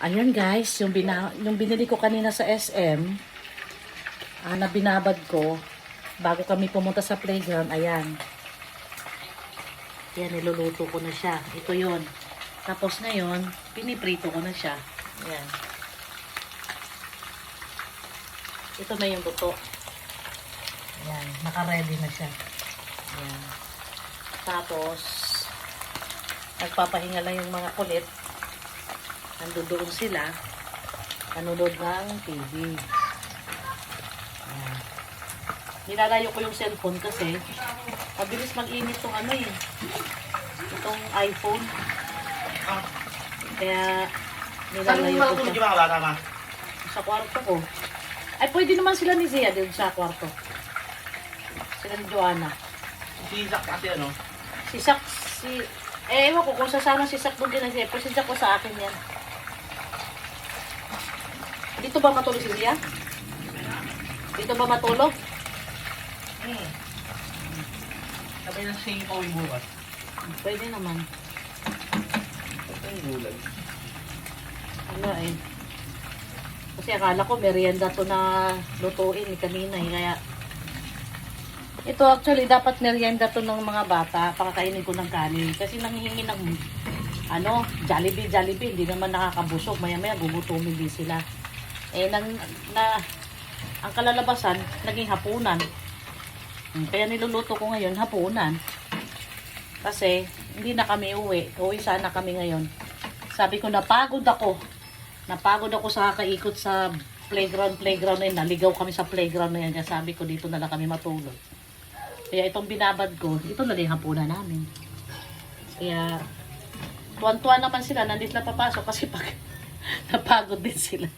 Ayan guys, yung binili ko kanina sa SM, na binabad ko, bago kami pumunta sa playground, ayan. Ayan, niluluto ko na siya. Ito yon. Tapos ngayon, piniprito ko na siya. Ayan. Ito na yung luto. Ayan, naka-ready na siya. Ayan. Tapos, nagpapahinga lang yung mga kulit. Nandoon sila, nanonood ng TV. Ayan. Nilalayo ko yung cellphone kasi mabilis mag-init itong itong iPhone. Kaya nilalayo ko siya. Sa kwarto ko. Ay, pwede naman sila ni Zia din sa kwarto. Sila ni Joanna. Si Zach kasi ano? Si Sak, ewan ko kung sasama si Sak doon din na siya. Pero si Sak ko sa akin yan. Dito ba matulog si Zia? Dito ba matulog? Sabay na siya yung pawing bukas. Pwede naman. Ito yung gulag. Ano eh. Kasi akala ko merienda to na lutuin kanina eh. Kaya ito actually dapat merienda to ng mga bata. Pakakainin ko ng kanin. Kasi nanghihingi ng Jollibee. Hindi naman nakakabusog. Maya-maya gugutumin din sila. Ang kalalabasan, naging hapunan. Kaya niluluto ko ngayon, hapunan. Kasi, hindi na kami uwi. Uwi sana kami ngayon. Sabi ko, napagod ako. Napagod ako sa kakaikot sa playground na yun. Naligaw kami sa playground na yan. Kaya sabi ko, dito na lang kami matulog. Kaya itong binabad ko, ito na rin hapunan namin. Kaya, tuwan-tuwan naman sila. Nandito na papasok kasi pag napagod din sila.